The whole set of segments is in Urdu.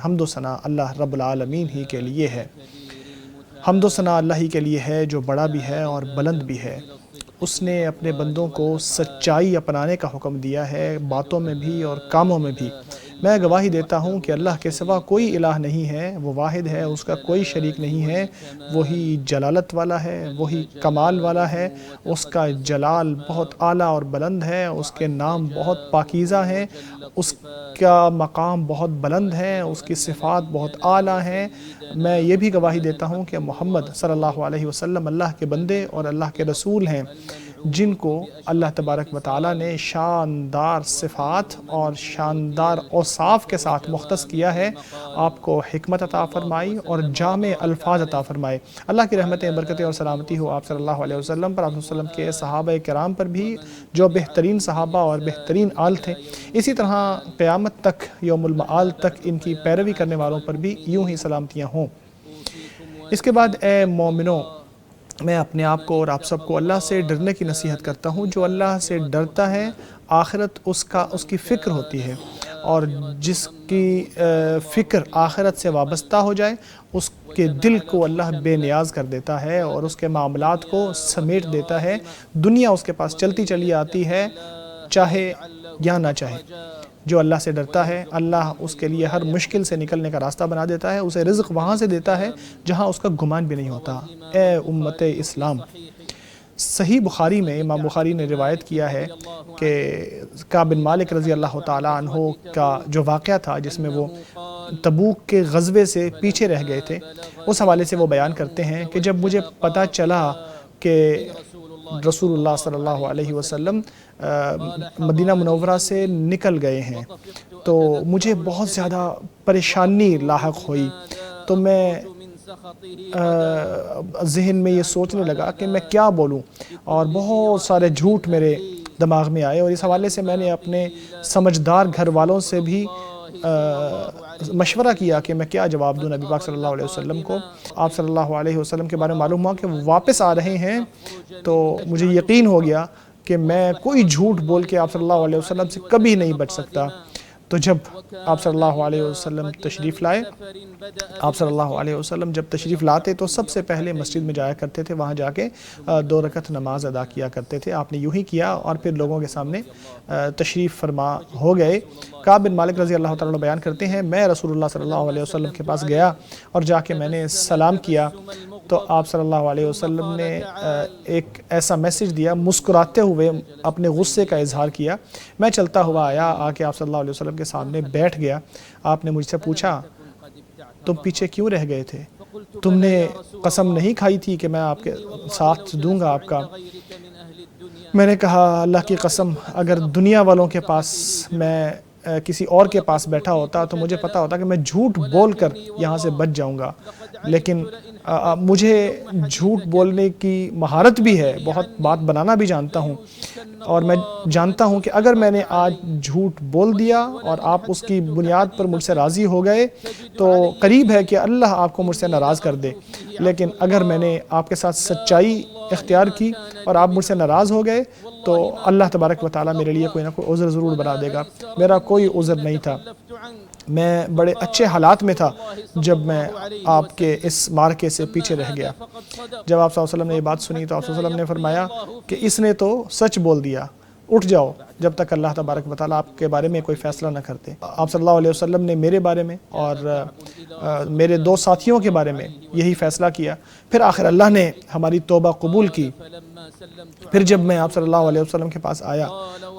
حمد و ثنا اللہ رب العالمین ہی کے لیے ہے۔ حمد و ثنا اللہ ہی کے لیے ہے جو بڑا بھی ہے اور بلند بھی ہے۔ اس نے اپنے بندوں کو سچائی اپنانے کا حکم دیا ہے، باتوں میں بھی اور کاموں میں بھی۔ میں گواہی دیتا ہوں کہ اللہ کے سوا کوئی الہ نہیں ہے، وہ واحد ہے، اس کا کوئی شریک نہیں ہے، وہی جلالت والا ہے، وہی کمال والا ہے، اس کا جلال بہت اعلیٰ اور بلند ہے، اس کے نام بہت پاکیزہ ہیں، اس کا مقام بہت بلند ہے، اس کی صفات بہت اعلیٰ ہیں۔ میں یہ بھی گواہی دیتا ہوں کہ محمد صلی اللہ علیہ وسلم اللہ کے بندے اور اللہ کے رسول ہیں، جن کو اللہ تبارک و تعالیٰ نے شاندار صفات اور شاندار اوصاف کے ساتھ مختص کیا ہے، آپ کو حکمت عطا فرمائی اور جامع الفاظ عطا فرمائے۔ اللہ کی رحمتیں، برکتیں اور سلامتی ہو آپ صلی اللہ علیہ وسلم پر، آپ صلی اللہ علیہ وسلم کے صحابہ کرام پر بھی، جو بہترین صحابہ اور بہترین آل تھے۔ اسی طرح قیامت تک، یوم المعاد تک ان کی پیروی کرنے والوں پر بھی یوں ہی سلامتیاں ہوں۔ اس کے بعد اے مومنوں، میں اپنے آپ کو اور آپ سب کو اللہ سے ڈرنے کی نصیحت کرتا ہوں۔ جو اللہ سے ڈرتا ہے، آخرت اس کی فکر ہوتی ہے، اور جس کی فکر آخرت سے وابستہ ہو جائے، اس کے دل کو اللہ بے نیاز کر دیتا ہے اور اس کے معاملات کو سمیٹ دیتا ہے۔ دنیا اس کے پاس چلتی چلی آتی ہے، چاہے یا نہ چاہے۔ جو اللہ سے ڈرتا ہے، اللہ اس کے لیے ہر مشکل سے نکلنے کا راستہ بنا دیتا ہے، اسے رزق وہاں سے دیتا ہے جہاں اس کا گمان بھی نہیں ہوتا۔ اے امت اسلام، صحیح بخاری میں امام بخاری نے روایت کیا ہے کہ کعب بن مالک رضی اللہ تعالیٰ عنہ کا جو واقعہ تھا، جس میں وہ تبوک کے غزوے سے پیچھے رہ گئے تھے، اس حوالے سے وہ بیان کرتے ہیں کہ جب مجھے پتہ چلا کہ رسول اللہ صلی اللہ علیہ وسلم مدینہ منورہ سے نکل گئے ہیں، تو مجھے بہت زیادہ پریشانی لاحق ہوئی۔ تو میں ذہن میں یہ سوچنے لگا کہ میں کیا بولوں، اور بہت سارے جھوٹ میرے دماغ میں آئے، اور اس حوالے سے میں نے اپنے سمجھدار گھر والوں سے بھی مشورہ کیا کہ میں کیا جواب دوں نبی پاک صلی اللہ علیہ وسلم کو۔ آپ صلی اللہ علیہ وسلم کے بارے میں معلوم ہوا کہ وہ واپس آ رہے ہیں، تو مجھے یقین ہو گیا کہ میں کوئی جھوٹ بول کے آپ صلی اللہ علیہ وسلم سے کبھی نہیں بچ سکتا۔ تو جب آپ صلی اللہ علیہ وسلم تشریف لائے، آپ صلی اللہ علیہ وسلم جب تشریف لاتے تو سب سے پہلے مسجد میں جایا کرتے تھے، وہاں جا کے 2 رکعت نماز ادا کیا کرتے تھے۔ آپ نے یوں ہی کیا اور پھر لوگوں کے سامنے تشریف فرما ہو گئے۔ کعب بن مالک رضی اللہ تعالیٰ بیان کرتے ہیں، میں رسول اللہ صلی اللہ علیہ وسلم کے پاس گیا اور جا کے میں نے سلام کیا، تو آپ صلی اللہ علیہ وسلم نے ایک ایسا میسج دیا، مسکراتے ہوئے اپنے غصے کا اظہار کیا۔ میں چلتا ہوا آیا، آ کے آپ صلی اللہ علیہ وسلم کے سامنے بیٹھ گیا۔ آپ نے مجھ سے پوچھا، تم پیچھے کیوں رہ گئے تھے؟ تم نے قسم نہیں کھائی تھی کہ میں آپ کے ساتھ دوں گا آپ کا؟ میں نے کہا، اللہ کی قسم، اگر دنیا والوں کے پاس میں کسی اور کے پاس بیٹھا ہوتا تو مجھے پتا ہوتا کہ میں جھوٹ بول کر یہاں سے بچ جاؤں گا، لیکن مجھے جھوٹ بولنے کی مہارت بھی ہے، بہت بات بنانا بھی جانتا ہوں، اور میں جانتا ہوں کہ اگر میں نے آج جھوٹ بول دیا اور آپ اس کی بنیاد پر مجھ سے راضی ہو گئے تو قریب ہے کہ اللہ آپ کو مجھ سے ناراض کر دے، لیکن اگر میں نے آپ کے ساتھ سچائی اختیار کی اور آپ مجھ سے ناراض ہو گئے تو اللہ تبارک و تعالیٰ میرے لیے کوئی نہ کوئی عذر ضرور بنا دے گا۔ میرا کوئی عذر نہیں تھا، میں بڑے اچھے حالات میں تھا جب میں آپ کے اس مارکے سے پیچھے رہ گیا۔ جب آپ صلی اللہ علیہ وسلم نے یہ بات سنی تو آپ صلی اللہ علیہ وسلم نے فرمایا کہ اس نے تو سچ بول دیا، اٹھ جاؤ جب تک اللہ تبارک و تعالیٰ آپ کے بارے میں کوئی فیصلہ نہ کرتے۔ آپ صلی اللہ علیہ وسلم نے میرے بارے میں اور میرے 2 ساتھیوں کے بارے میں یہی فیصلہ کیا۔ پھر آخر اللہ نے ہماری توبہ قبول کی۔ پھر جب میں آپ صلی اللہ علیہ وسلم کے پاس آیا،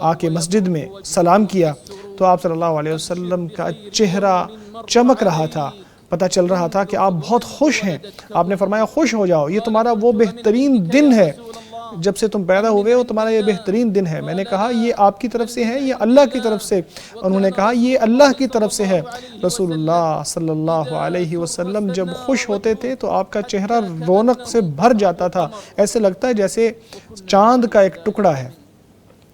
آ کے مسجد میں سلام کیا، تو آپ صلی اللہ علیہ وسلم کا چہرہ چمک رہا تھا، پتہ چل رہا تھا کہ آپ بہت خوش ہیں۔ آپ نے فرمایا، خوش ہو جاؤ، یہ تمہارا وہ بہترین دن ہے، جب سے تم پیدا ہوئے ہو تمہارا یہ بہترین دن ہے۔ میں نے کہا، یہ آپ کی طرف سے ہے یا اللہ کی طرف سے؟ انہوں نے کہا، یہ اللہ کی طرف سے ہے۔ رسول اللہ صلی اللہ علیہ وسلم جب خوش ہوتے تھے تو آپ کا چہرہ رونق سے بھر جاتا تھا، ایسے لگتا ہے جیسے چاند کا ایک ٹکڑا ہے۔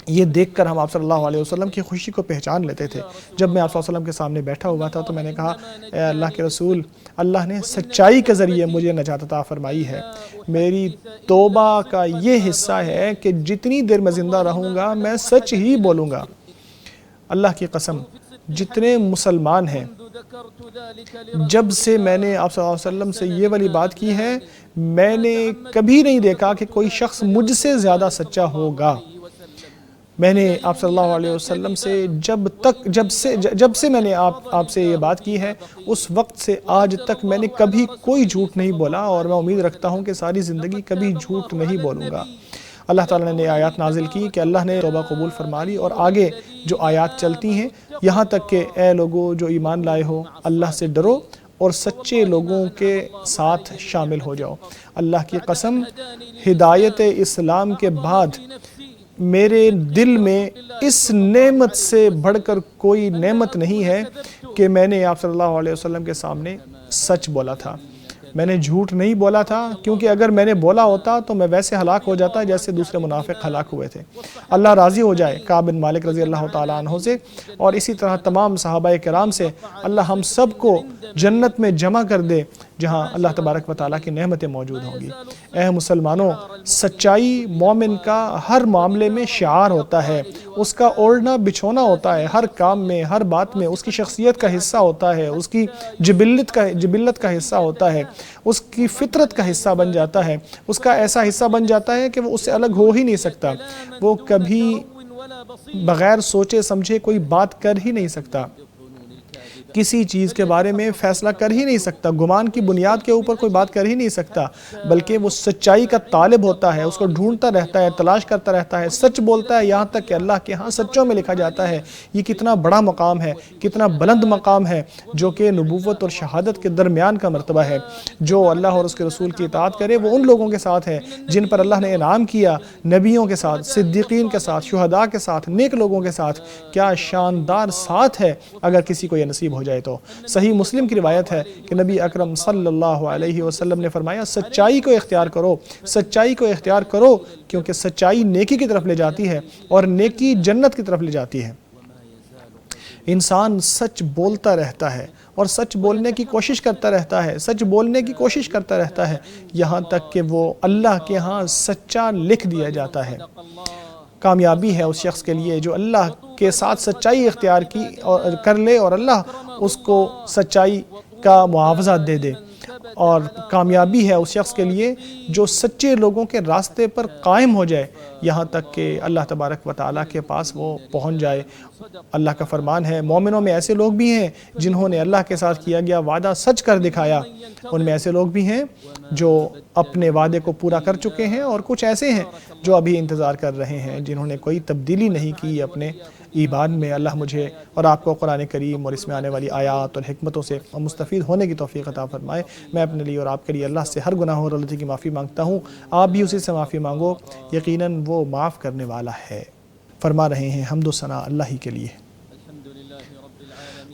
یہ دیکھ کر ہم آپ صلی اللہ علیہ وسلم کی خوشی کو پہچان لیتے تھے۔ جب میں آپ صلی اللہ علیہ وسلم کے سامنے بیٹھا ہوا تھا تو میں نے کہا، اے اللہ کے رسول، اللہ نے سچائی کے ذریعے مجھے نجات عطا فرمائی ہے۔ میری توبہ کا یہ حصہ ہے کہ جتنی دیر میں زندہ رہوں گا میں سچ ہی بولوں گا۔ اللہ کی قسم، جتنے مسلمان ہیں جب سے میں نے آپ صلی اللہ علیہ وسلم سے یہ والی بات کی ہے، میں نے کبھی نہیں دیکھا کہ کوئی شخص مجھ سے زیادہ سچا ہوگا۔ میں نے آپ صلی اللہ علیہ وسلم سے جب سے میں نے آپ سے یہ بات کی ہے، اس وقت سے آج تک میں نے کبھی کوئی جھوٹ نہیں بولا، اور میں امید رکھتا ہوں کہ ساری زندگی کبھی جھوٹ نہیں بولوں گا۔ اللہ تعالیٰ نے آیات نازل کی کہ اللہ نے توبہ قبول فرما لی، اور آگے جو آیات چلتی ہیں یہاں تک کہ اے لوگو جو ایمان لائے ہو، اللہ سے ڈرو اور سچے لوگوں کے ساتھ شامل ہو جاؤ۔ اللہ کی قسم، ہدایت اسلام کے بعد میرے دل میں اس نعمت سے بڑھ کر کوئی نعمت نہیں ہے کہ میں نے آپ صلی اللہ علیہ وسلم کے سامنے سچ بولا تھا۔ میں نے جھوٹ نہیں بولا تھا، کیونکہ اگر میں نے بولا ہوتا تو میں ویسے ہلاک ہو جاتا جیسے دوسرے منافق ہلاک ہوئے تھے۔ اللہ راضی ہو جائے کعب بن مالک رضی اللہ تعالیٰ عنہ سے، اور اسی طرح تمام صحابہ کرام سے۔ اللہ ہم سب کو جنت میں جمع کر دے جہاں اللہ تبارک و تعالیٰ کی نعمتیں موجود ہوں گی۔ اے مسلمانوں، سچائی مومن کا ہر معاملے میں شعار ہوتا ہے، اس کا اوڑھنا بچھونا ہوتا ہے، ہر کام میں، ہر بات میں اس کی شخصیت کا حصہ ہوتا ہے، اس کی جبلت کا حصہ ہوتا ہے، اس کی فطرت کا حصہ بن جاتا ہے، اس کا ایسا حصہ بن جاتا ہے کہ وہ اس سے الگ ہو ہی نہیں سکتا۔ وہ کبھی بغیر سوچے سمجھے کوئی بات کر ہی نہیں سکتا، کسی چیز کے بارے میں فیصلہ کر ہی نہیں سکتا، گمان کی بنیاد کے اوپر کوئی بات کر ہی نہیں سکتا، بلکہ وہ سچائی کا طالب ہوتا ہے، اس کو ڈھونڈتا رہتا ہے، تلاش کرتا رہتا ہے، سچ بولتا ہے، یہاں تک کہ اللہ کے ہاں سچوں میں لکھا جاتا ہے۔ یہ کتنا بڑا مقام ہے، کتنا بلند مقام ہے، جو کہ نبوت اور شہادت کے درمیان کا مرتبہ ہے۔ جو اللہ اور اس کے رسول کی اطاعت کرے وہ ان لوگوں کے ساتھ ہے جن پر اللہ نے انعام کیا، نبیوں کے ساتھ، صدیقین کے ساتھ، شہداء کے ساتھ، نیک لوگوں کے ساتھ۔ کیا شاندار ساتھ ہے اگر کسی کو یہ نصیب ہو جائے تو۔ صحیح مسلم کی روایت ہے کہ نبی اکرم صلی اللہ علیہ وسلم نے فرمایا، سچائی کو اختیار کرو، سچائی کو اختیار کرو، کیونکہ سچائی نیکی کی طرف لے جاتی ہے اور نیکی جنت کی طرف لے جاتی ہے۔ انسان سچ بولتا رہتا ہے اور سچ بولنے کی کوشش کرتا رہتا ہے، سچ بولنے کی کوشش کرتا رہتا ہے، یہاں تک کہ وہ اللہ کے ہاں سچا لکھ دیا جاتا ہے۔ کامیابی ہے اس شخص کے لیے جو اللہ کے ساتھ سچائی اختیار کر لے اور اللہ اس کو سچائی کا معاوضہ دے دے، اور کامیابی ہے اس شخص کے لیے جو سچے لوگوں کے راستے پر قائم ہو جائے، یہاں تک کہ اللہ تبارک و تعالیٰ کے پاس وہ پہنچ جائے۔ اللہ کا فرمان ہے، مومنوں میں ایسے لوگ بھی ہیں جنہوں نے اللہ کے ساتھ کیا گیا وعدہ سچ کر دکھایا، ان میں ایسے لوگ بھی ہیں جو اپنے وعدے کو پورا کر چکے ہیں، اور کچھ ایسے ہیں جو ابھی انتظار کر رہے ہیں، جنہوں نے کوئی تبدیلی نہیں کی اپنے ایمان میں۔ اللہ مجھے اور آپ کو قرآن کریم اور اس میں آنے والی آیات اور حکمتوں سے مستفید ہونے کی توفیق عطا فرمائے۔ میں اپنے لیے اور آپ کے لیے اللہ سے ہر گناہ اور غلطی کی معافی مانگتا ہوں، آپ بھی اسی سے معافی مانگو، یقیناً وہ معاف کرنے والا ہے۔ فرما رہے ہیں حمد و ثنا اللہ ہی کے لیے،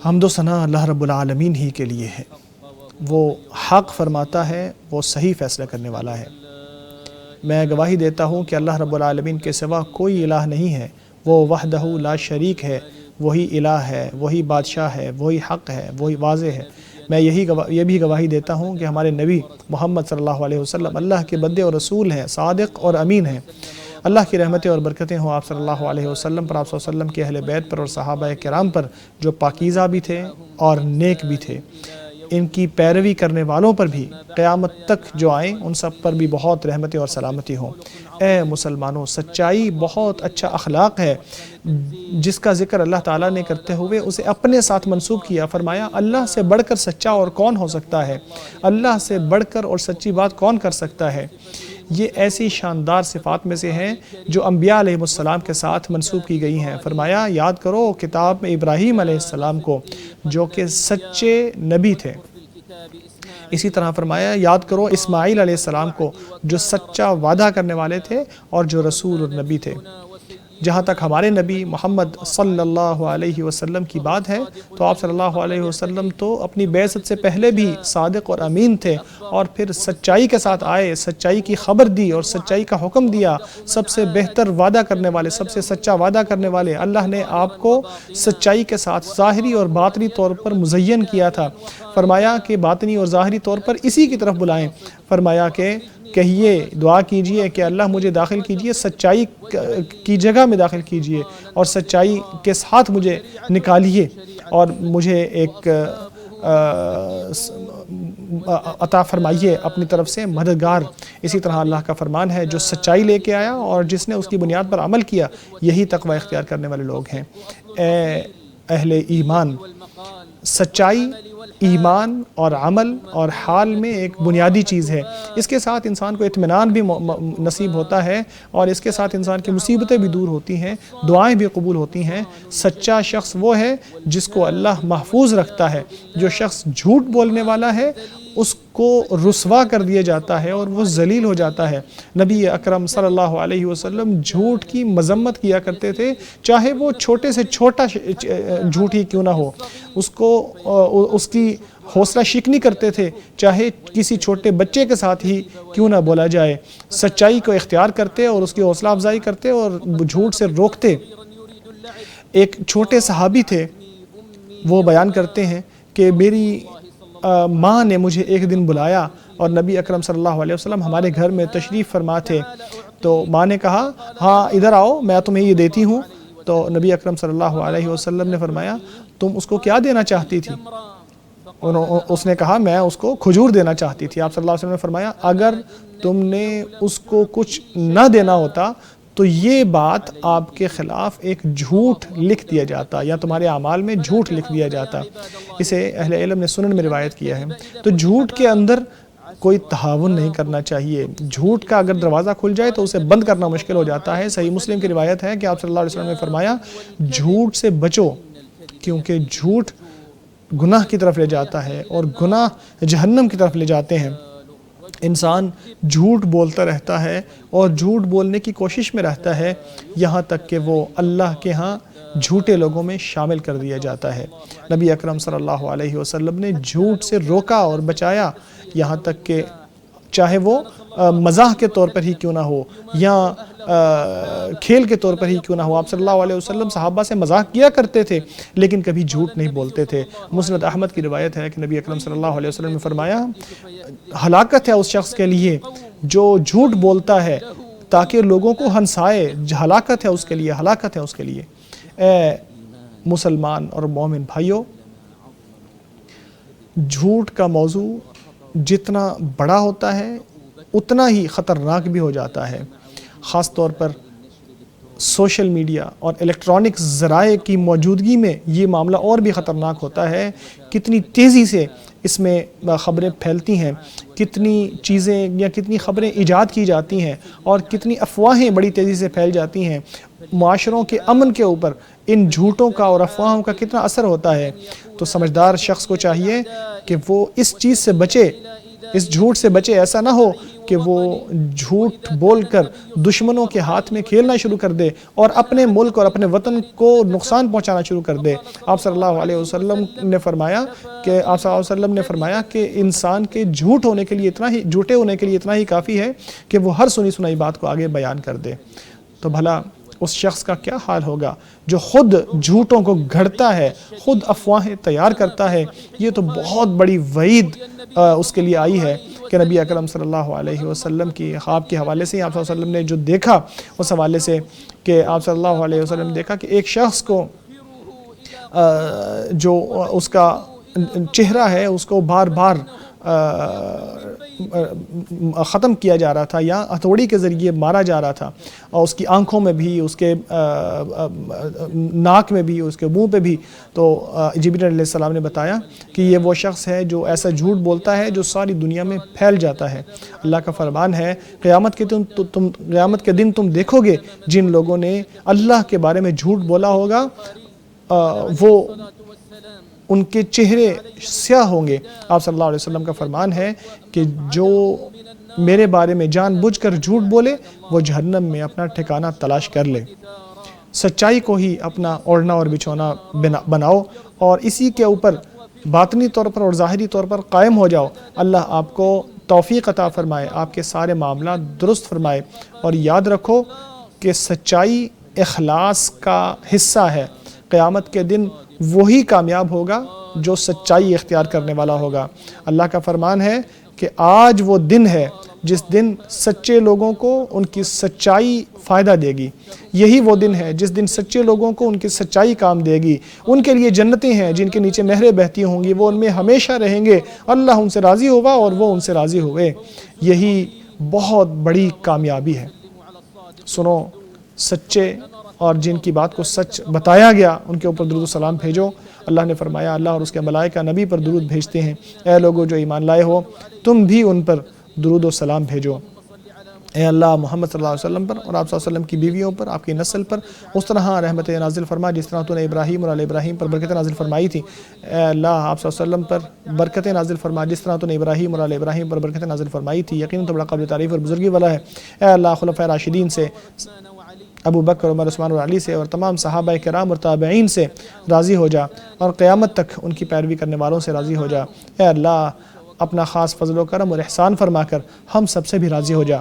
حمد و ثنا اللہ رب العالمین ہی کے لیے ہے۔ وہ حق فرماتا ہے، وہ صحیح فیصلہ کرنے والا ہے۔ میں گواہی دیتا ہوں کہ اللہ رب العالمین کے سوا کوئی الہ نہیں ہے، وہ وحدہ لا شریک ہے، وہی الہ ہے، وہی بادشاہ ہے، وہی حق ہے، وہی واضح ہے۔ میں یہ بھی گواہی دیتا ہوں کہ ہمارے نبی محمد صلی اللہ علیہ وسلم اللہ کے بندے اور رسول ہیں، صادق اور امین ہیں۔ اللہ کی رحمتیں اور برکتیں ہوں آپ صلی اللہ علیہ وسلم پر، آپ صلی اللہ علیہ وسلم کے اہل بیت پر اور صحابہ کرام پر، جو پاکیزہ بھی تھے اور نیک بھی تھے۔ ان کی پیروی کرنے والوں پر بھی قیامت تک جو آئیں ان سب پر بھی بہت رحمتیں اور سلامتی ہوں۔ اے مسلمانوں، سچائی بہت اچھا اخلاق ہے جس کا ذکر اللہ تعالیٰ نے کرتے ہوئے اسے اپنے ساتھ منسوب کیا۔ فرمایا، اللہ سے بڑھ کر سچا اور کون ہو سکتا ہے؟ اللہ سے بڑھ کر اور سچی بات کون کر سکتا ہے؟ یہ ایسی شاندار صفات میں سے ہیں جو انبیاء علیہ السلام کے ساتھ منسوب کی گئی ہیں۔ فرمایا، یاد کرو کتاب میں ابراہیم علیہ السلام کو جو کہ سچے نبی تھے۔ اسی طرح فرمایا، یاد کرو اسماعیل علیہ السلام کو جو سچا وعدہ کرنے والے تھے اور جو رسول اور نبی تھے۔ جہاں تک ہمارے نبی محمد صلی اللہ علیہ وسلم کی بات ہے تو آپ صلی اللہ علیہ وسلم تو اپنی بعثت سے پہلے بھی صادق اور امین تھے، اور پھر سچائی کے ساتھ آئے، سچائی کی خبر دی اور سچائی کا حکم دیا۔ سب سے بہتر وعدہ کرنے والے، سب سے سچا وعدہ کرنے والے، اللہ نے آپ کو سچائی کے ساتھ ظاہری اور باطنی طور پر مزین کیا تھا۔ فرمایا کہ باطنی اور ظاہری طور پر اسی کی طرف بلائیں۔ فرمایا کہ کہیے، دعا کیجئے کہ اللہ مجھے داخل کیجئے، سچائی کی جگہ میں داخل کیجئے اور سچائی کے ساتھ مجھے نکالیے۔ اور مجھے ایک عطا فرمائیے اپنی طرف سے مددگار۔ اسی طرح اللہ کا فرمان ہے جو سچائی لے کے آیا اور جس نے اس کی بنیاد پر عمل کیا، یہی تقوی اختیار کرنے والے لوگ ہیں۔ اے اہل ایمان، سچائی ایمان اور عمل اور حال میں ایک بنیادی چیز ہے۔ اس کے ساتھ انسان کو اطمینان بھی نصیب ہوتا ہے اور اس کے ساتھ انسان کی مصیبتیں بھی دور ہوتی ہیں، دعائیں بھی قبول ہوتی ہیں۔ سچا شخص وہ ہے جس کو اللہ محفوظ رکھتا ہے۔ جو شخص جھوٹ بولنے والا ہے اس کو رسوا کر دیا جاتا ہے اور وہ ذلیل ہو جاتا ہے۔ نبی اکرم صلی اللہ علیہ وسلم جھوٹ کی مذمت کیا کرتے تھے، چاہے وہ چھوٹے سے چھوٹا جھوٹ ہی کیوں نہ ہو، اس کی حوصلہ شکنی کرتے تھے، چاہے کسی چھوٹے بچے کے ساتھ ہی کیوں نہ بولا جائے۔ سچائی کو اختیار کرتے اور اس کی حوصلہ افزائی کرتے اور جھوٹ سے روکتے۔ ایک چھوٹے صحابی تھے، وہ بیان کرتے ہیں کہ میری ماں نے مجھے ایک دن بلایا اور نبی اکرم صلی اللہ علیہ وسلم ہمارے گھر میں تشریف فرما تھے، تو ماں نے کہا ہاں ادھر آؤ میں تمہیں یہ دیتی ہوں۔ تو نبی اکرم صلی اللہ علیہ وسلم نے فرمایا تم اس کو کیا دینا چاہتی تھی؟ اس نے کہا میں اس کو کھجور دینا چاہتی تھی۔ آپ صلی اللہ علیہ وسلم نے فرمایا اگر تم نے اس کو کچھ نہ دینا ہوتا تو یہ بات آپ کے خلاف ایک جھوٹ لکھ دیا جاتا یا تمہارے اعمال میں جھوٹ لکھ دیا جاتا۔ اسے اہل علم نے سنن میں روایت کیا ہے۔ تو جھوٹ کے اندر کوئی تہاون نہیں کرنا چاہیے۔ جھوٹ کا اگر دروازہ کھل جائے تو اسے بند کرنا مشکل ہو جاتا ہے۔ صحیح مسلم کی روایت ہے کہ آپ صلی اللہ علیہ وسلم نے فرمایا جھوٹ سے بچو، کیونکہ جھوٹ گناہ کی طرف لے جاتا ہے اور گناہ جہنم کی طرف لے جاتے ہیں۔ انسان جھوٹ بولتا رہتا ہے اور جھوٹ بولنے کی کوشش میں رہتا ہے یہاں تک کہ وہ اللہ کے ہاں جھوٹے لوگوں میں شامل کر دیا جاتا ہے۔ نبی اکرم صلی اللہ علیہ وسلم نے جھوٹ سے روکا اور بچایا، یہاں تک کہ چاہے وہ مزاح کے طور پر ہی کیوں نہ ہو یا کھیل کے طور پر ہی کیوں نہ ہو۔ آپ صلی اللہ علیہ وسلم صحابہ سے مذاق کیا کرتے تھے لیکن کبھی جھوٹ نہیں بولتے تھے۔ مسند احمد کی روایت ہے کہ نبی اکرم صلی اللہ علیہ وسلم نے فرمایا ہلاکت ہے اس شخص کے لیے جو جھوٹ بولتا ہے تاکہ لوگوں کو ہنسائے، ہلاکت ہے اس کے لیے، ہلاکت ہے اس کے لیے۔ اے مسلمان اور مومن بھائیوں، جھوٹ کا موضوع جتنا بڑا ہوتا ہے اتنا ہی خطرناک بھی ہو جاتا ہے۔ خاص طور پر سوشل میڈیا اور الیکٹرانک ذرائع کی موجودگی میں یہ معاملہ اور بھی خطرناک ہوتا ہے۔ کتنی تیزی سے اس میں خبریں پھیلتی ہیں، کتنی چیزیں یا کتنی خبریں ایجاد کی جاتی ہیں اور کتنی افواہیں بڑی تیزی سے پھیل جاتی ہیں۔ معاشروں کے امن کے اوپر ان جھوٹوں کا اور افواہوں کا کتنا اثر ہوتا ہے۔ تو سمجھدار شخص کو چاہیے کہ وہ اس چیز سے بچے، اس جھوٹ سے بچے۔ ایسا نہ ہو کہ وہ جھوٹ بول کر دشمنوں کے ہاتھ میں کھیلنا شروع کر دے اور اپنے ملک اور اپنے وطن کو نقصان پہنچانا شروع کر دے۔ آپ صلی اللہ علیہ وسلم نے فرمایا کہ انسان کے جھوٹے ہونے کے لیے اتنا ہی کافی ہے کہ وہ ہر سنی سنائی بات کو آگے بیان کر دے۔ تو بھلا اس شخص کا کیا حال ہوگا جو خود جھوٹوں کو گھڑتا ہے، خود افواہیں تیار کرتا ہے۔ یہ تو بہت بڑی وعید اس کے لیے آئی ہے کہ نبی اکرم صلی اللہ علیہ وسلم کی خواب کے حوالے سے آپ صلی اللہ علیہ وسلم نے جو دیکھا اس حوالے سے کہ آپ صلی اللہ علیہ وسلم نے دیکھا کہ ایک شخص کو جو اس کا چہرہ ہے اس کو بار بار ختم کیا جا رہا تھا یا ہتھوڑی کے ذریعے مارا جا رہا تھا، اور اس کی آنکھوں میں بھی، اس کے ناک میں بھی، اس کے منہ پہ بھی۔ تو جبریل علیہ السلام نے بتایا کہ یہ وہ شخص ہے جو ایسا جھوٹ بولتا ہے جو ساری دنیا میں پھیل جاتا ہے۔ اللہ کا فرمان ہے قیامت کے دن تم دیکھو گے جن لوگوں نے اللہ کے بارے میں جھوٹ بولا ہوگا وہ ان کے چہرے سیاہ ہوں گے۔ آپ صلی اللہ علیہ وسلم کا فرمان ہے کہ جو میرے بارے میں جان بوجھ کر جھوٹ بولے وہ جہنم میں اپنا ٹھکانہ تلاش کر لے۔ سچائی کو ہی اپنا اوڑھنا اور بچھونا بناؤ اور اسی کے اوپر باطنی طور پر اور ظاہری طور پر قائم ہو جاؤ۔ اللہ آپ کو توفیق عطا فرمائے، آپ کے سارے معاملات درست فرمائے، اور یاد رکھو کہ سچائی اخلاص کا حصہ ہے۔ قیامت کے دن وہی کامیاب ہوگا جو سچائی اختیار کرنے والا ہوگا۔ اللہ کا فرمان ہے کہ آج وہ دن ہے جس دن سچے لوگوں کو ان کی سچائی فائدہ دے گی، یہی وہ دن ہے جس دن سچے لوگوں کو ان کی سچائی کام دے گی۔ ان کے لیے جنتیں ہیں جن کے نیچے نہریں بہتی ہوں گی، وہ ان میں ہمیشہ رہیں گے، اللہ ان سے راضی ہوگا اور وہ ان سے راضی ہوئے۔ یہی بہت بڑی کامیابی ہے۔ سنو، سچے اور جن کی بات کو سچ بتایا گیا ان کے اوپر درود و سلام بھیجو۔ اللہ نے فرمایا اللہ اور اس کے ملائکہ نبی پر درود بھیجتے ہیں، اے لوگو جو ایمان لائے ہو تم بھی ان پر درود و سلام بھیجو۔ اے اللہ محمد صلی اللہ علیہ وسلم پر اور آپ صلی اللہ علیہ وسلم کی بیویوں پر، آپ کی نسل پر اس طرح رحمت نازل فرما جس طرح تو نے ابراہیم اور آل ابراہیم پر برکت نازل فرمائی تھی۔ اے اللہ آپ صلی اللہ علیہ وسلم پر برکت نازل فرما جس طرح تو نے ابراہیم اور آل ابراہیم پر برکت نازل فرمائی تھی۔ یقیناً تو بڑا قابل تعریف اور بزرگی والا ہے۔ اے اللہ خلفائے راشدین سے، ابو بکر، عمر، عثمان اور علی سے اور تمام صحابہ کرام اور تابعین سے راضی ہو جا، اور قیامت تک ان کی پیروی کرنے والوں سے راضی ہو جا۔ اے اللہ اپنا خاص فضل و کرم اور احسان فرما کر ہم سب سے بھی راضی ہو جا۔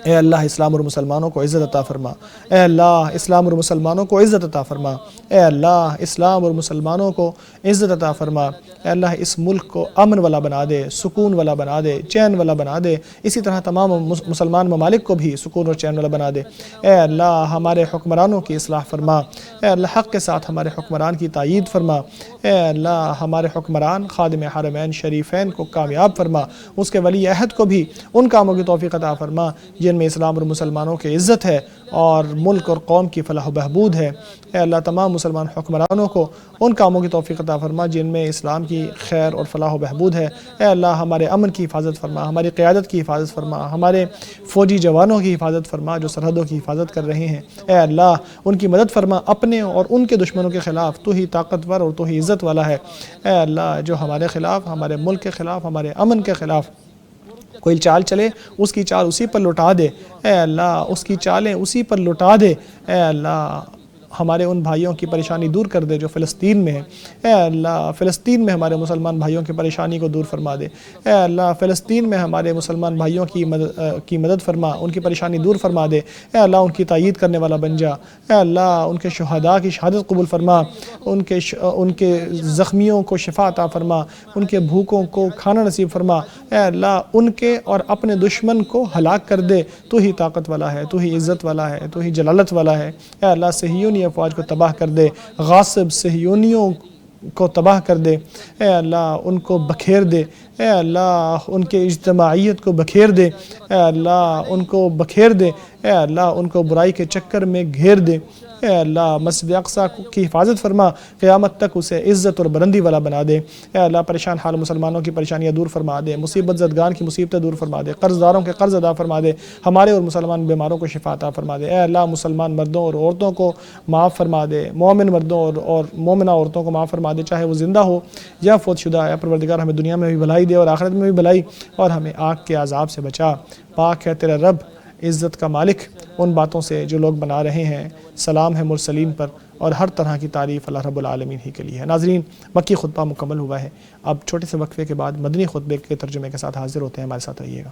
اے اللہ اسلام اور مسلمانوں کو عزت عطا فرما۔ اے اللہ اسلام اور مسلمانوں کو عزت عطا فرما۔ اے اللہ اسلام اور مسلمانوں کو عزت عطا فرما۔ اے اللہ اس ملک کو امن والا بنا دے، سکون والا بنا دے، چین والا بنا دے۔ اسی طرح تمام مسلمان ممالک کو بھی سکون اور چین والا بنا دے۔ اے اللہ ہمارے حکمرانوں کی اصلاح فرما۔ اے اللہ حق کے ساتھ ہمارے حکمران کی تائید فرما۔ اے اللہ ہمارے حکمران خادم حرمین شریفین کو کامیاب فرما، اس کے ولی عہد کو بھی ان کاموں کی توفیق عطا فرما جن میں اسلام اور مسلمانوں کی عزت ہے اور ملک اور قوم کی فلاح و بہبود ہے۔ اے اللہ تمام مسلمان حکمرانوں کو ان کاموں کی توفیق عطا فرما جن میں اسلام کی خیر اور فلاح و بہبود ہے۔ اے اللہ ہمارے امن کی حفاظت فرما، ہماری قیادت کی حفاظت فرما، ہمارے فوجی جوانوں کی حفاظت فرما جو سرحدوں کی حفاظت کر رہے ہیں۔ اے اللہ ان کی مدد فرما اپنے اور ان کے دشمنوں کے خلاف، تو ہی طاقتور اور تو ہی عزت والا ہے۔ اے اللہ جو ہمارے خلاف، ہمارے ملک کے خلاف، ہمارے امن کے خلاف کوئی چال چلے اس کی چال اسی پر لٹا دے۔ اے اللہ اس کی چالیں اسی پر لٹا دے۔ اے اللہ ہمارے ان بھائیوں کی پریشانی دور کر دے جو فلسطین میں ہیں۔ اے اللہ فلسطین میں ہمارے مسلمان بھائیوں کی پریشانی کو دور فرما دے۔ اے اللہ فلسطین میں ہمارے مسلمان بھائیوں کی مدد فرما، ان کی پریشانی دور فرما دے۔ اے اللہ ان کی تائید کرنے والا بن جا۔ اے اللہ ان کے شہداء کی شہادت قبول فرما، ان کے زخمیوں کو شفا عطا فرما، ان کے بھوکوں کو کھانا نصیب فرما۔ اے اللہ ان کے اور اپنے دشمن کو ہلاک کر دے، تو ہی طاقت والا ہے، تو ہی عزت والا ہے، تو ہی جلالت والا ہے۔ اے اللہ صہیونی افواج کو تباہ کر دے، غاصب صہیونیوں کو تباہ کر دے۔ اے اللہ ان کو بکھیر دے۔ اے اللہ ان کے اجتماعیت کو بکھیر دے۔ اے اللہ ان کو بکھیر دے۔ اے اللہ ان کو برائی کے چکر میں گھیر دے۔ اے اللہ مسجد اقصیٰ کی حفاظت فرما، قیامت تک اسے عزت اور بلندی والا بنا دے۔ اے اللہ پریشان حال مسلمانوں کی پریشانیاں دور فرما دے، مصیبت زدگان کی مصیبتیں دور فرما دے، قرض داروں کے قرض ادا فرما دے، ہمارے اور مسلمان بیماروں کو شفا عطا فرما دے۔ اے اللہ مسلمان مردوں اور عورتوں کو معاف فرما دے، مومن مردوں اور مومنہ عورتوں کو معاف فرما دے، چاہے وہ زندہ ہو یا فوت شدہ ہے۔ پروردگار ہمیں دنیا میں بھی بھلائی دے اور آخرت میں بھی بھلائی، اور ہمیں آگ کے عذاب سے بچا۔ پاک ہے تیرا رب عزت کا مالک ان باتوں سے جو لوگ بنا رہے ہیں۔ سلام ہے مرسلین پر، اور ہر طرح کی تعریف اللہ رب العالمین ہی کے لیے ہے۔ ناظرین مکی خطبہ مکمل ہوا ہے، اب چھوٹے سے وقفے کے بعد مدنی خطبے کے ترجمے کے ساتھ حاضر ہوتے ہیں، ہمارے ساتھ رہیے گا۔